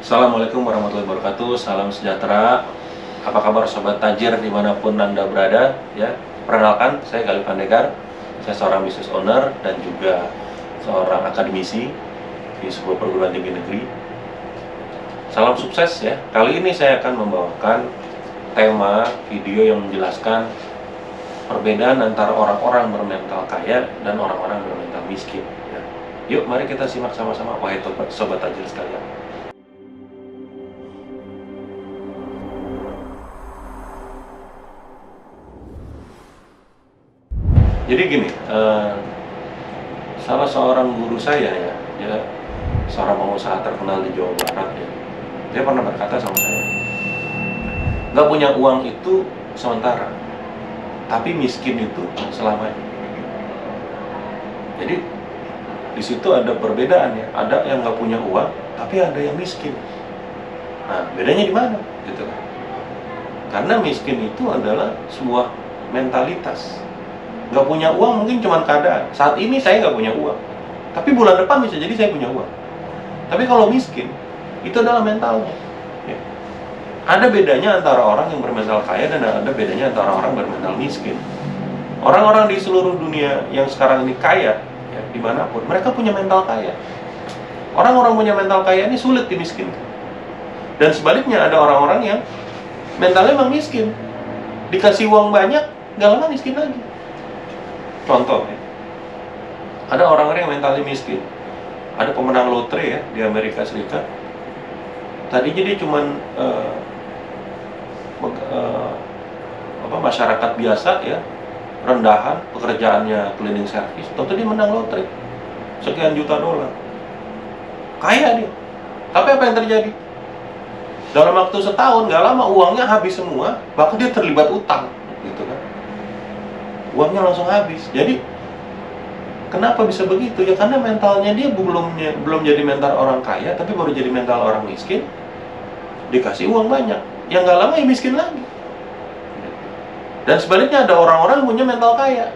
Assalamualaikum warahmatullahi wabarakatuh. Salam sejahtera. Apa kabar sobat tajir dimanapun Anda berada? Ya, perkenalkan saya Galih Pandekar. Saya seorang business owner dan juga seorang akademisi di sebuah perguruan tinggi negeri. Salam sukses ya. Kali ini saya akan membawakan tema video yang menjelaskan perbedaan antara orang-orang bermental kaya dan orang-orang bermental miskin. Ya. Yuk, mari kita simak sama-sama, wahai sobat tajir sekalian. Jadi gini, salah seorang guru saya ya, dia seorang pengusaha terkenal di Jawa Barat ya. Dia pernah berkata sama saya, nggak punya uang itu sementara, tapi miskin itu selamanya. Jadi di situ ada perbedaan ya, ada yang nggak punya uang, tapi ada yang miskin. Nah, bedanya di mana? Gitu kan? Karena miskin itu adalah sebuah mentalitas. Nggak punya uang mungkin cuma keadaan. Saat ini saya nggak punya uang, tapi bulan depan bisa jadi saya punya uang. Tapi kalau miskin, itu adalah mentalnya. Ya. Ada bedanya antara orang yang bermental kaya dan ada bedanya antara orang bermental miskin. Orang-orang di seluruh dunia yang sekarang ini kaya, ya, dimanapun, mereka punya mental kaya. Orang-orang punya mental kaya ini sulit dimiskinkan. Dan sebaliknya ada orang-orang yang mentalnya memang miskin. Dikasih uang banyak, nggak lama miskin lagi. Contoh ya, ada orang-orang yang mentalnya miskin. Ada pemenang lotre ya di Amerika Serikat. Tadinya dia cuman masyarakat biasa ya, rendahan, pekerjaannya cleaning service. Tentu dia menang lotre sekian juta dolar. Kaya dia. Tapi apa yang terjadi? Dalam waktu setahun, nggak lama uangnya habis semua, bahkan dia terlibat utang, gitu kan? Uangnya langsung habis. Jadi kenapa bisa begitu? Ya karena mentalnya dia belum jadi mental orang kaya, tapi baru jadi mental orang miskin. Dikasih uang banyak, yang nggak lama ya miskin lagi. Dan sebaliknya ada orang-orang yang punya mental kaya.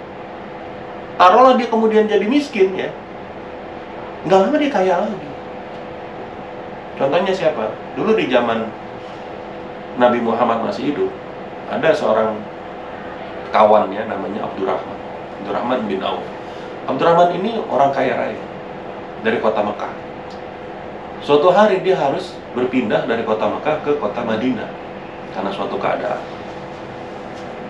Taruhlah dia kemudian jadi miskin ya, nggak lama dia kaya lagi. Contohnya siapa? Dulu di zaman Nabi Muhammad masih hidup, ada seorang kawannya namanya Abdurrahman bin Auf. Abdurrahman ini orang kaya raya dari kota Mekah. Suatu hari dia harus berpindah dari kota Mekah ke kota Madinah karena suatu keadaan.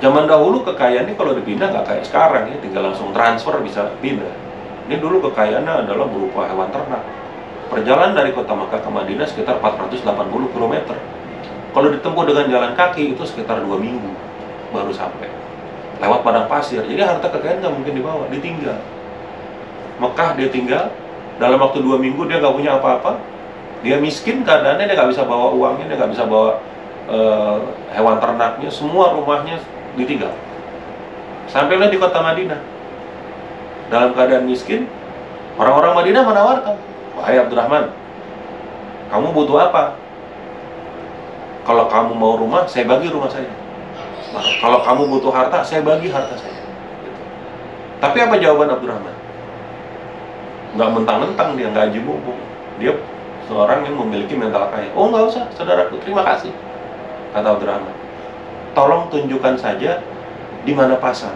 Zaman dahulu kekayaan ini kalau dipindah nggak kayak sekarang ya, tinggal langsung transfer bisa pindah. Ini dulu kekayaannya adalah berupa hewan ternak. Perjalanan dari kota Mekah ke Madinah sekitar 480 km. Kalau ditempuh dengan jalan kaki itu sekitar 2 minggu baru sampai. Lewat padang pasir, jadi harta kekayaan nggak mungkin dibawa, ditinggal. Mekah dia tinggal, dalam waktu 2 minggu dia nggak punya apa-apa. Dia miskin keadaannya, dia nggak bisa bawa uangnya, dia nggak bisa bawa hewan ternaknya, semua rumahnya ditinggal. Sampailah di kota Madinah. Dalam keadaan miskin, orang-orang Madinah menawarkan, wahai Abdurrahman, kamu butuh apa? Kalau kamu mau rumah, saya bagi rumah saya. Nah, kalau kamu butuh harta, saya bagi harta saya. Gitu. Tapi apa jawaban Abdurrahman? Nggak mentang-mentang dia, nggak aji-mumpung. Dia seorang yang memiliki mental kaya. Oh nggak usah, saudaraku, terima kasih. Kata Abdurrahman, tolong tunjukkan saja di mana pasar.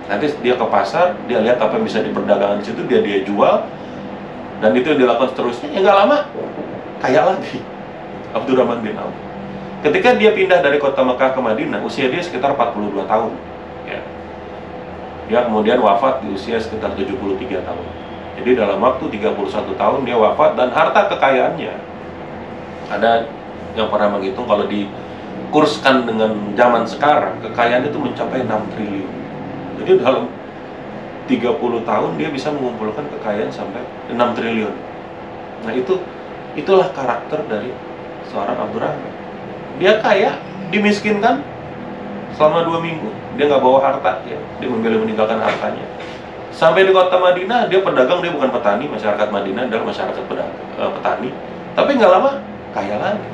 Nanti dia ke pasar, dia lihat apa yang bisa diperdagangkan di situ, dia jual. Dan itu yang dilakukan seterusnya, ya nggak lama, kaya lagi. Abdurrahman bin Auf. Ketika dia pindah dari kota Mekah ke Madinah, usia dia sekitar 42 tahun. Ya. Dia kemudian wafat di usia sekitar 73 tahun. Jadi dalam waktu 31 tahun dia wafat, dan harta kekayaannya, ada yang pernah menghitung kalau dikurskan dengan zaman sekarang, kekayaan itu mencapai 6 triliun. Jadi dalam 30 tahun dia bisa mengumpulkan kekayaan sampai 6 triliun. Nah itulah karakter dari seorang Abdurrahman. Dia kaya, dimiskinkan selama 2 minggu. Dia nggak bawa harta, ya. Dia memilih meninggalkan hartanya. Sampai di kota Madinah, dia pedagang, dia bukan petani. Masyarakat Madinah adalah masyarakat petani. Tapi nggak lama, kaya lagi.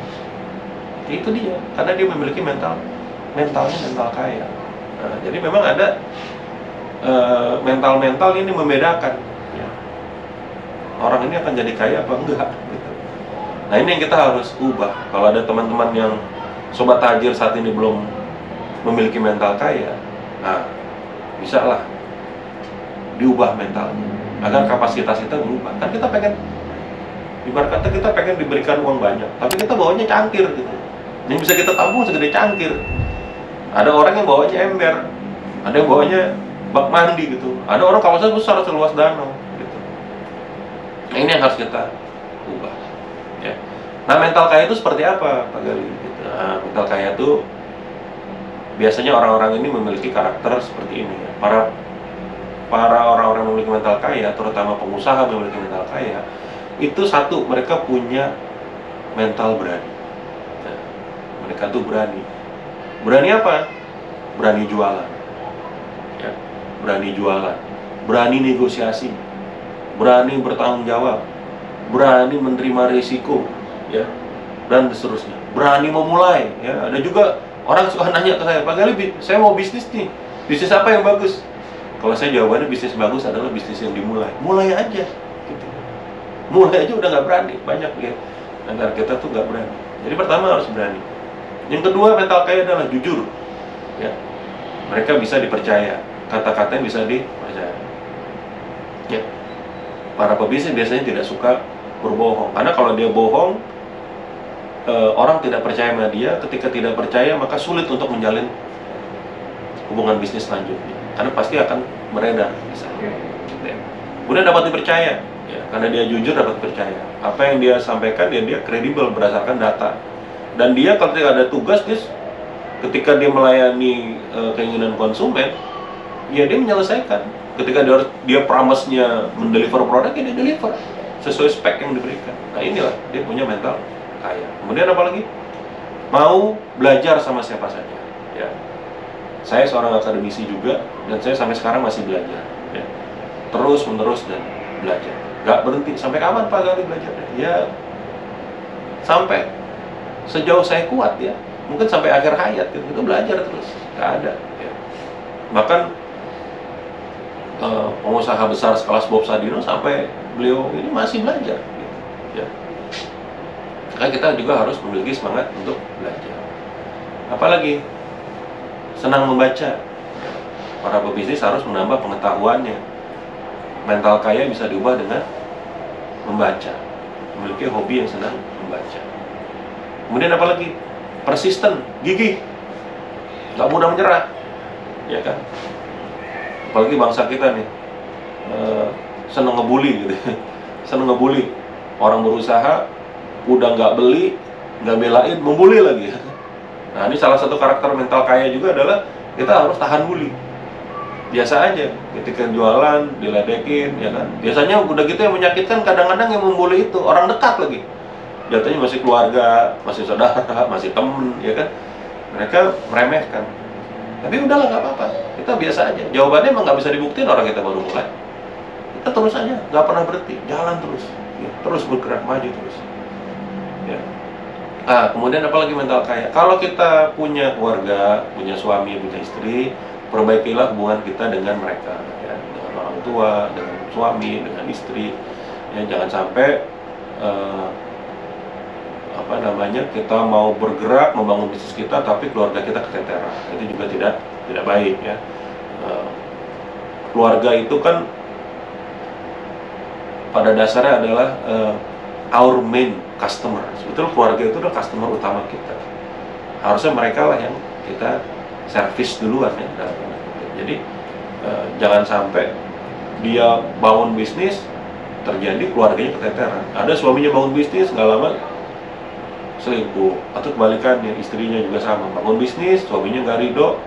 Itu dia, karena dia memiliki mentalnya mental kaya. Nah, jadi memang ada mental ini membedakan. Ya. Orang ini akan jadi kaya apa enggak? Gitu. Nah, ini yang kita harus ubah. Kalau ada teman-teman yang sobat tajir saat ini belum memiliki mental kaya, nah, bisa lah diubah mentalnya agar kapasitas kita berubah. Kan kita pengen, ibarat kata kita pengen diberikan uang banyak, tapi kita bawanya cangkir gitu. Yang bisa kita tabung segede cangkir. Ada orang yang bawanya ember, ada yang bawanya bak mandi gitu. Ada orang kawasan besar seluas danau gitu. Nah, ini yang harus kita ubah. Ya. Nah, mental kaya itu seperti apa, Pak Gali? Gitu. Nah, mental kaya itu biasanya orang-orang ini memiliki karakter seperti ini. Ya. Para orang-orang memiliki mental kaya, terutama pengusaha memiliki mental kaya, itu satu, mereka punya mental berani. Nah, mereka tuh berani. Berani apa? Berani jualan. Ya, berani jualan. Berani negosiasi. Berani bertanggung jawab. Berani menerima risiko, ya, dan seterusnya. Berani memulai. Ya, ada juga orang suka nanya ke saya, Pak Gali, saya mau bisnis nih. Bisnis apa yang bagus? Kalau saya jawabannya bisnis bagus adalah bisnis yang dimulai. Mulai aja. Gitu. Mulai aja udah nggak berani. Banyak ya. Negara kita tuh nggak berani. Jadi pertama harus berani. Yang kedua, mental kaya adalah jujur. Ya. Mereka bisa dipercaya. Kata-katanya bisa dipercaya. Ya. Para pebisnis biasanya tidak suka berbohong. Karena kalau dia bohong, orang tidak percaya sama dia. Ketika tidak percaya, maka sulit untuk menjalin hubungan bisnis selanjutnya. Karena pasti akan beredar misalnya. Kemudian dapat dipercaya, ya, karena dia jujur dapat dipercaya. Apa yang dia sampaikan dia kredibel berdasarkan data. Dan dia ketika ada tugas, ketika dia melayani keinginan konsumen, ya dia menyelesaikan. Ketika dia promise-nya mendeliver produk, ya dia deliver sesuai spek yang diberikan. Nah, inilah dia punya mental kaya. Kemudian apa lagi? Mau belajar sama siapa saja. Ya. Saya seorang akademisi juga, dan saya sampai sekarang masih belajar, ya. Terus menerus dan belajar, nggak berhenti. Sampai kapan Pak Gali belajar? Ya, sampai sejauh saya kuat, ya. Mungkin sampai akhir hayat gitu. Itu belajar terus, nggak ada. Ya. Bahkan pengusaha besar sekelas Bob Sadino sampai beliau ini masih belajar, gitu. Ya. Karena kita juga harus memiliki semangat untuk belajar. Apalagi senang membaca. Para pebisnis harus menambah pengetahuannya. Mental kaya bisa diubah dengan membaca. Memiliki hobi yang senang membaca. Kemudian apa lagi? Persisten, gigih, nggak mudah menyerah, ya kan? Apalagi bangsa kita nih, senang ngebully gitu. Senang ngebully. Orang berusaha, udah nggak beli, nggak belain, membuli lagi. Nah, ini salah satu karakter mental kaya juga adalah kita harus tahan bully. Biasa aja, ketika jualan, diledekin, ya kan. Biasanya udah gitu yang menyakitkan, kadang-kadang yang membuli itu orang dekat lagi. Jatuhnya masih keluarga, masih saudara, masih temen, ya kan. Mereka meremehkan. Tapi udahlah, nggak apa-apa. Kita biasa aja. Jawabannya emang nggak bisa dibuktiin orang kita baru mulai. Kita terus aja, nggak pernah berhenti, jalan terus. Ya, terus bergerak, maju terus. Ya. Kemudian apalagi mental kaya? Kalau kita punya keluarga, punya suami, punya istri, perbaikilah hubungan kita dengan mereka, ya, dengan orang tua, dengan suami, dengan istri. Ya, jangan sampai kita mau bergerak membangun bisnis kita, tapi keluarga kita keteteran. Itu juga tidak baik, ya. Keluarga itu kan pada dasarnya adalah our main customer. Sebetulnya keluarga itu adalah customer utama kita. Harusnya mereka lah yang kita servis duluan, ya. Jadi jangan sampai dia bangun bisnis terjadi keluarganya keteteran. Ada suaminya bangun bisnis, nggak lama selingkuh, atau kebalikannya, istrinya juga sama, bangun bisnis, suaminya nggak ridho,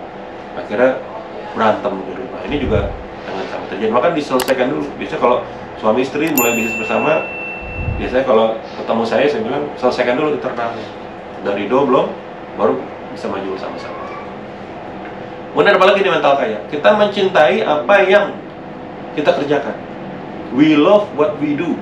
akhirnya berantem di rumah. Ini juga jangan sampai terjadi. Maka diselesaikan dulu. Biasanya kalau suami istri mulai bisnis bersama, biasanya kalau ketemu saya bilang selesaikan dulu internalnya. Dari ridho belum, baru bisa maju sama-sama. Kemudian apalagi di mental kaya? Kita mencintai apa yang kita kerjakan. We love what we do.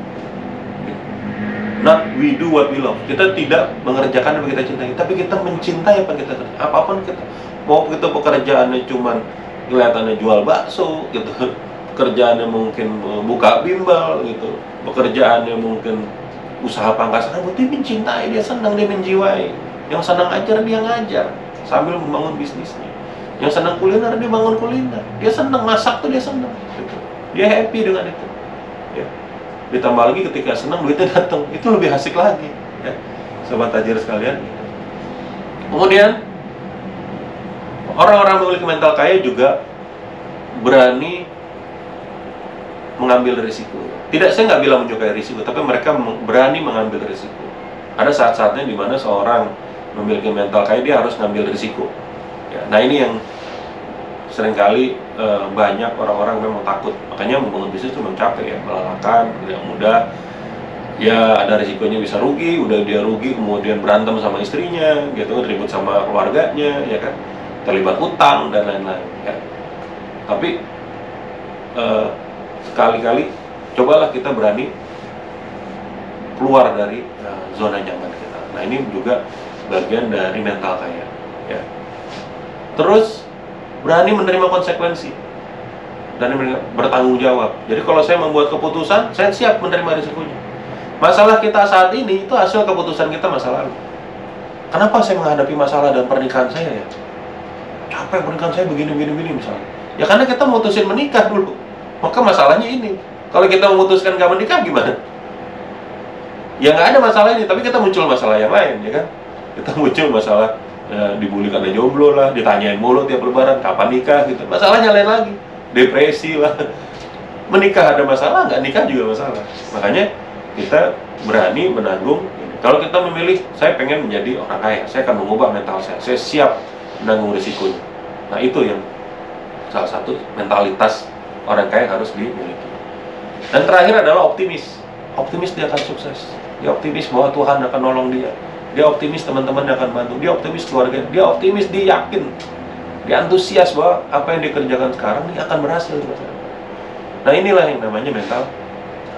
Not we do what we love. Kita tidak mengerjakan apa yang kita cintai, tapi kita mencintai apa yang kita kerjakan. Apapun kita, mau kita pekerjaannya cuman kelihatannya jual bakso gitu, pekerjaannya mungkin buka bimbel gitu, pekerjaannya mungkin usaha pangkas rambut, dia mencintai, dia senang, dia menjiwai. Yang senang ajar, dia ngajar sambil membangun bisnisnya. Yang senang kuliner, dia bangun kuliner. Dia senang masak tuh, dia senang gitu. Dia happy dengan itu ya. Ditambah lagi ketika senang, duitnya datang, itu lebih asik lagi ya, sobat tajir sekalian. Kemudian orang-orang memiliki mental kaya juga berani mengambil risiko. Saya nggak bilang menyukai risiko, tapi mereka berani mengambil risiko. Ada saat-saatnya di mana seorang memiliki mental kaya, dia harus ngambil risiko. Ya, nah ini yang seringkali banyak orang-orang memang takut. Makanya membangun bisnis itu memang capek ya, melelahkan, tidak mudah. Ya ada risikonya, bisa rugi, udah dia rugi kemudian berantem sama istrinya, gitu, ribut sama keluarganya, ya kan, terlibat utang dan lain-lain. Ya. Tapi sekali-kali cobalah kita berani keluar dari zona nyaman kita. Nah ini juga bagian dari mental kaya ya. Terus berani menerima konsekuensi dan bertanggung jawab. Jadi kalau saya membuat keputusan, saya siap menerima risikonya. Masalah kita saat ini itu hasil keputusan kita masa lalu. Kenapa saya menghadapi masalah dan pernikahan saya ya? Capek pernikahan saya begini misalnya. Ya karena kita memutusin menikah dulu. Maka masalahnya ini. Kalau kita memutuskan gak menikah gimana? Ya nggak ada masalah ini, tapi kita muncul masalah yang lain, ya kan? Kita muncul masalah dibully karena jomblo lah, ditanyain mulu tiap lebaran, kapan nikah gitu. Masalahnya lain lagi, depresi lah. Menikah ada masalah, nggak nikah juga masalah. Makanya kita berani menanggung. Kalau kita memilih, saya pengen menjadi orang kaya, saya akan mengubah mental saya siap menanggung risikonya. Nah itu yang salah satu mentalitas orang kaya harus dimiliki. Dan terakhir adalah optimis. Optimis dia akan sukses. Dia optimis bahwa Tuhan akan nolong dia. Dia optimis teman-teman akan bantu. Dia optimis keluarga. Dia optimis, dia yakin. Dia antusias bahwa apa yang dikerjakan sekarang ini akan berhasil. Nah inilah yang namanya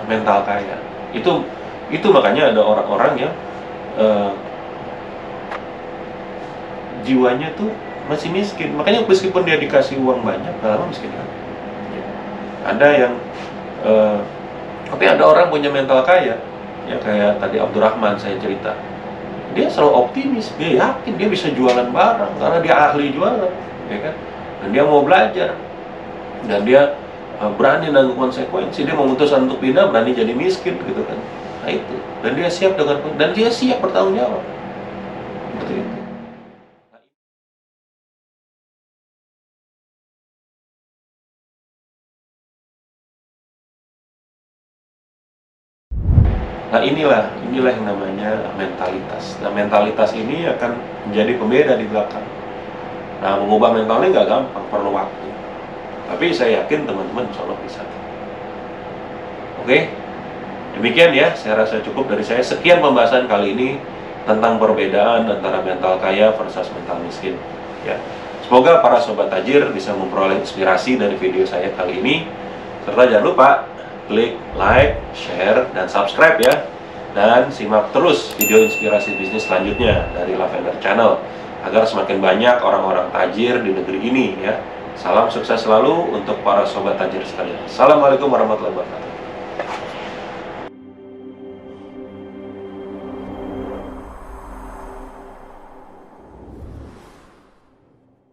mental kaya. Itu makanya ada orang-orang yang jiwanya tuh masih miskin. Makanya meskipun dia dikasih uang banyak, lama miskin kan. Ada yang tapi ada orang punya mental kaya, ya kayak tadi Abdurrahman saya cerita. Dia selalu optimis, dia yakin dia bisa jualan barang karena dia ahli jualan, ya kan? Dan dia mau belajar, dan dia berani nanggung konsekuensi. Dia memutuskan untuk pindah, berani jadi miskin, gitu kan? Nah itu, dan dia siap bertanggung jawab. Seperti itu. Nah inilah yang namanya mentalitas. Nah mentalitas ini akan menjadi pembeda di belakang. Nah mengubah mentalnya nggak gampang, perlu waktu. Tapi saya yakin teman-teman insya Allah bisa. Oke, demikian ya, saya rasa cukup dari saya. Sekian pembahasan kali ini tentang perbedaan antara mental kaya versus mental miskin. Ya, semoga para sobat tajir bisa memperoleh inspirasi dari video saya kali ini. Serta jangan lupa klik like, share, dan subscribe ya. Dan simak terus video inspirasi bisnis selanjutnya dari Lavender Channel agar semakin banyak orang-orang tajir di negeri ini ya. Salam sukses selalu untuk para sobat tajir sekalian. Assalamualaikum warahmatullahi wabarakatuh.